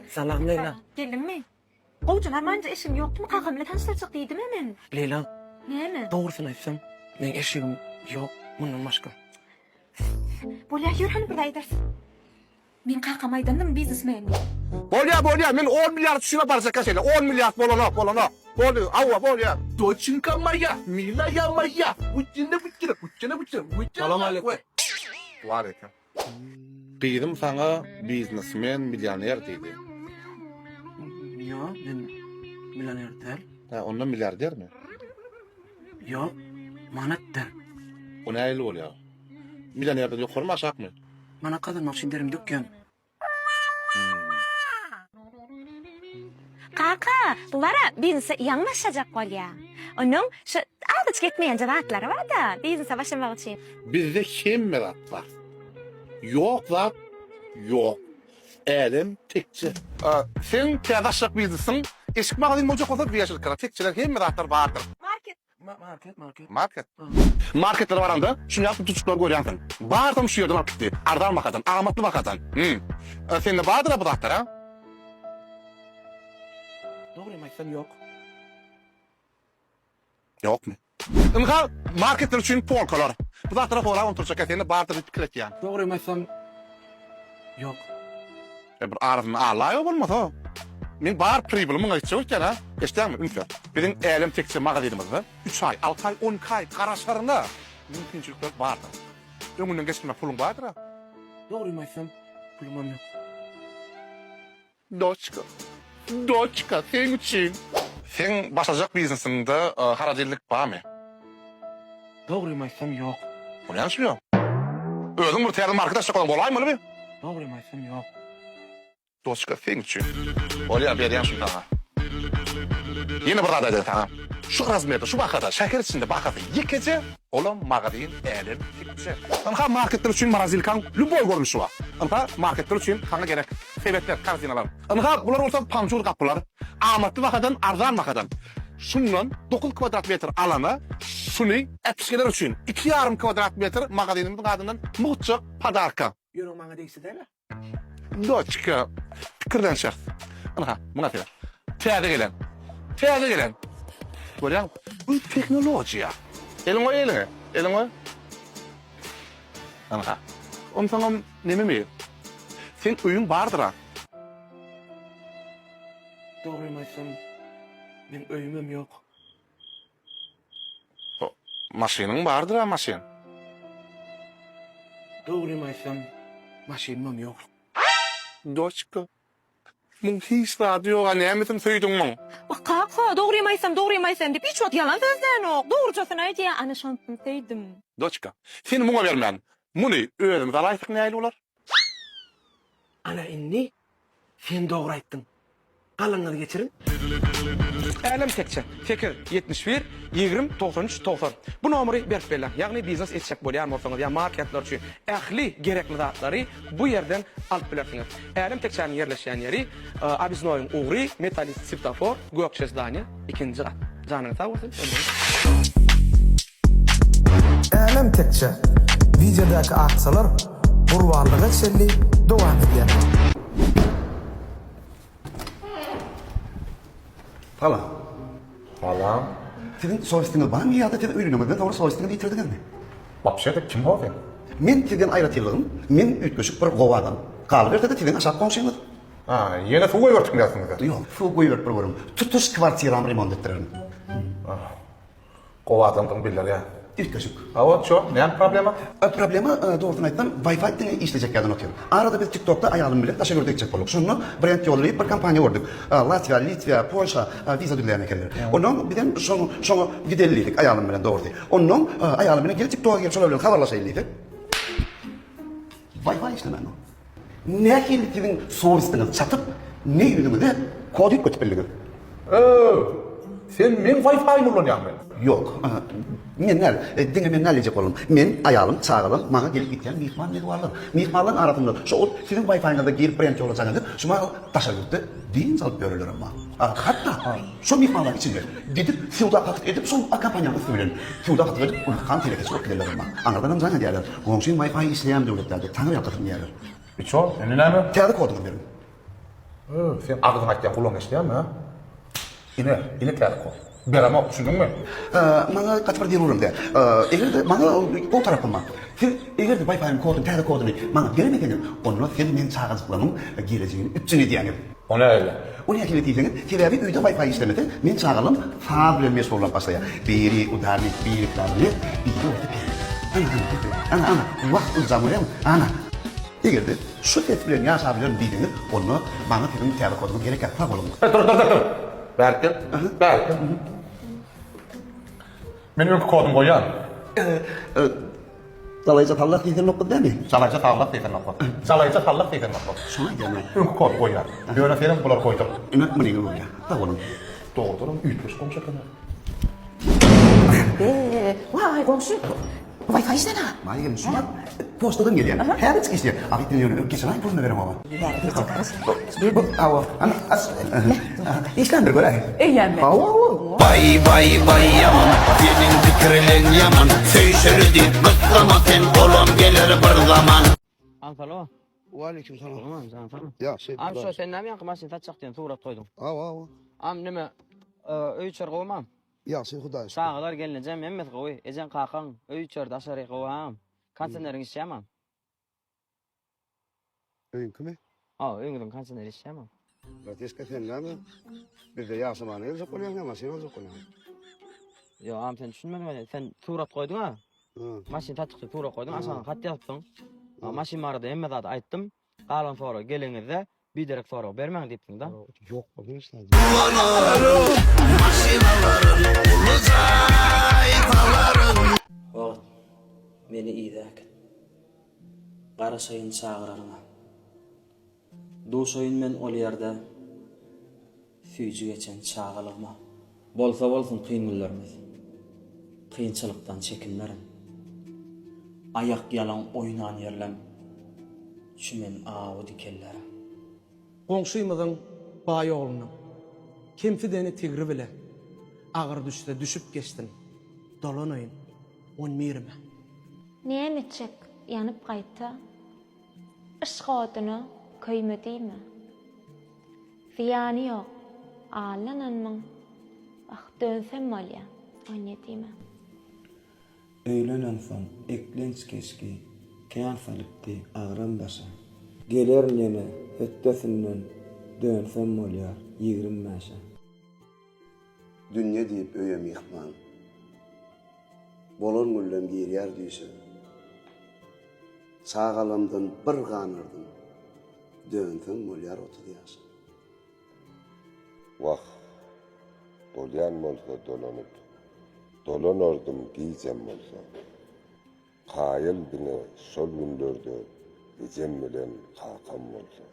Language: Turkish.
Salam Leyla. Geldin mi? Qowjun armanca işim yoktu mu? Kakamla tanıştıracak dedim hemen. Leyla, Neymi? doğrusunu aytsam, men eşigim yok, bundan başka. Bolya yürü hani burada edersin. Men kakam aydandım biznesmen. Bolya, men 10 milyar şuna baracak kaçıyla. 10 milyar bolana. Bolya, avva bolya. Doçinka maya, milaya maya. Buçina. Salam aleyküm. Aleyküm. Kıydım sana biznesmen, milyoner dedi. Yo, men milyoner değil. Ha, ondan milyarder mi? Yo, manatdır. O ne öyle oluyor? Milyonerden yukarı mı aşağı mı? Mana kadar maksinderim dükkan. Kaka, bulara biznese yanlaşacak bolya. Onun şu aldıç gitmeyen cevapları var da biznese başlamak için. Bizde kim merak var? Yok lan. Yok. Elim tekçi. Sen piyadaşlık bizdesin. Eşik mağazin mocuk olsa bir yaşlık kara. Tekçiler hem meraklar vardır. Market. Marketler var anda. Şunu yapıp tutuklar görüyorsun. Bağırdım şu yerde markette. Ardan bakadan, ağamatlı bakadan. Sen de bağırdır bu dağıtlar ha? Doğruyum aytsam yok. Yok mu? Inga marketler için polkalar. Bu dağıtlara polkalar oturacak. Sen de bağırdır dikkat yani. Doğruyum aytsam yok. Bir ağrını ağlıyor olmaz ha. Men bağır pribilimi açacak ya ha. İşte mi? Ünfer. Bizim elim tekçi mağazayımız var. 3 ay, 6 ay, 10 ay karaşlarında mümkünçülükler vardı. Ömründen geçtiğinde pulun vardır ha. Doğruyum aytsam pulumam yok. Doçka, sen için. Sen başlayacak biznesinde haracılık var mı? Doğruyum aytsam yok. Bunu yanlış mı yok? Özün bir teyze marketaşlık olan olay mı öyle mi? Doğruyum aytsam yok. Doçka, sen için. Olaya bir yanlış mı sana? Yine burada dedi sana. Şu razmiyete, şu bakada, şeker içinde bakada yıkıcı, oğlum mağazayın elim yıkıcı. Anka marketler için marazilkan lüboy görmüşü var. Anka marketler için kana gerek sebepler, karzinalar. Anka bunlar olsa pançur kapılar, amatlı bakadan, arzan bakadan. Şundan 9 kvadratmetre alana, şunu etkiler için 2,5 kvadratmetre mağazayının kadından muhçak padarka. Yürün bana değilse değil mi? Doçka, fikirden şart. Anka, buna fikir. Teyze gelen. Görüyor musun? Bu teknoloji ya. Elin o. Anka. Onu sana ne mi? Sen öyün vardır ha. Doğruyum aytsam ben öyümüm yok. Maşinin vardır ha maşin. Doğruyum aytsam maşinam yok. Doçka. Mun hiç radyoga nemetin söydün mü? Bak kaka, doğruyum aytsam deyip hiç ot yalan sözden yok. Doğrucasını ayt ya, ana şantını sevdim. Doçka. Seni buna vermeyen. Muni öğrenimiz alaytık ne olur? Ana inni sen doğru ayttın. Kalınları geçirin. Elim tekçe. Fikir 71 20 93 90. Bu numara berip berler. Yani biznes etçek bolýan bolsaňyz ya marketler üçin ähli gerekli zatları bu yerden alıp bilersiňiz. Elim tekçäniň yerleşýän yeri Abiznoýyň Ugry Metalik Svetofor Gökçe zdany 2-nji kat. Janyňyz sag bolsun. Elim tekçe. Videodaki aksalar burwarlyga şelli dowam edýär. Hala. Senin soy ismini var mı ya da senin ürünümüzden doğru soy ismini bitirdiniz mi? Вообще-то kim o ben? Men sizden ayrıtılığım, men ütköşük bir govadan. Kalıverse de sizin aşağı komşunuz. Ha, yine su koyuyorsun diyorsunuz. Yok, su koyuyor programı. Tutuş kvartiram remont ettirelim. Kovadan bilir ya. Ütköşük. Ha o şu, ne problema? Problemi doğrudan aytdan Wi-Fi dene işleyecek yerden oturuyorum. Arada biz TikTok'ta ayalım bile taşa gördükçek olduk. Şunu brand yollayıp bir kampanya gördük. Latviya, Litva, Polşa viza düdülerine gelirler. Onun birden şunu giderliydik ayalım bile doğru değil. Onun ayalım bile gelip TikTok'a gelip şöyle haberlaşaydık. Wi-Fi işlemen o. Ne ki sizin soğustınız çatıp ne ürünümü de kodu kötü belli. Sen men Wi-Fi kullanıyorum ben. Yok. Menler, dinle ne diyecek oğlum? Men ayalım, çağıralım, bana gelip gitken mihman dedi varlar. Mihmanların arasında, şu sizin Wi-Fi'nda girip brand olacağınızı, şuna taşa gitti, deyin salıp görülür ama. Hatta, şu mihmanlar içinde, gidip Fiyuda katık edip, son kampanyanı söyleyin. Fiyuda katık edip, kan tilekesi çok giderler ama. Anladın mı diyorlar? Komşun Wi-Fi işleyen devletlerde, tanrı yaptırın diyorlar. Şu, önüne mi? Kağıdı kodunu verin. Sen ağzın açyan kulağın eşleyen ha? Yine terk ol. Berama düşündün mü? Bana kaç bir diyorum de. Eğer de bana o tarafıma. Eğer de Wi-Fi'nin kodunu, tele kodunu bana vermekten onu sen men çağızıklanım geleceğini üçünü diyenim. O ne öyle? O ne akıllı diyeceğin? Kirabi uyda Wi-Fi işlemedi. Men çağıralım fabrem mes olan başlaya. Biri udarnik, biri planlı, biri orta. Ana. Vakt uzamıyorum. Ana. Eğer de şu tedbirini yaşayabilirim dediğini onu bana senin tele kodunu gerek yapmak olur. Dur. Belki. Benim önkü kodum koyan. Dalayca tallak diyeceğin nokta değil mi? Salayca tallak deyken nokta. Salayca tallak deyken nokta. Şuna gelme. Önkü kod koyan. Böyle senin bular koydum. Ümit mi değil ya? Tamam. Doğrudur. Ütmüş komşakana. Vay komşu. Wi-Fi işte ne? Mayım şuna postadan geliyor. Her hiç kişi. Abi dinliyorum. Geçen ay bunu verim ama. Bu ava. Ana as. İşlendir böyle. Eğlenme. Ava. Bay yaman senin fikrin yaman Söyşürüdü kıtlama sen kolum gelir bir zaman Alo. Aleyküm selam. Tamam, tamam. Ya şey. Am şu sen näme ýa maşyn taçak diýen surat koydum. Ava. Am näme öý çör gowmam. Ya şey Hudaý. Sağalar gelineceğim emmet gowy. Ejen qakan öý çör daşary gowam. Kansenlerin işlemem. Öýün kimi? Ha, öýüňden kansenler işlemem. Rateska sen näme? Bir de yaşamanı yazıp koyan ama sen yazıp koyan. Yo, am sen düşünmedin. Sen surat koydun ha. Maşyn taçakdy surat koydun, aşaňa hat ýazdyň. Maşyn barada emmet zat aýtdym. Galan sonra geliňizde bir derek sonra bermeň diýipdiň da. Yok bugün işte. Wagt meni iýdäk. Garaşaýyn çağıraryňa. Duşaýyn men ol ýerde süýjü geçen çağalygma. Bolsa bolsun kyn günlerimiz. Kynçylykdan çekinmerin. Ayak yalan oynan yerlem. Şu men awy dikelleri. Goňşymyzyň baý oglunyň kemfideni tigri bile agyr düşse düşüp geçtin. Dolanaýyn. On mirme. Nämetjek ýanyp gaýtdy? Işg oduny köýmedimi? Fiýany ýok. Alananmyň. Dönsem bolýa. Oňedimi? Öýlenen soň eklenç keşki kän salypdy agyran başa. Geler neme öttesinden dönsem bolýar 20 maşa. Dünya deyip öýe mihman. Bolan güllem ýer diýse. Çağalamdan bir ganyrdım. Dönsem bolýar 30 ýaş. Vah, dolyan bolsa dolanıp, dolanardım giycem bolsa. Qayıl bine sol gündörde gecem bilen kakam bolsa.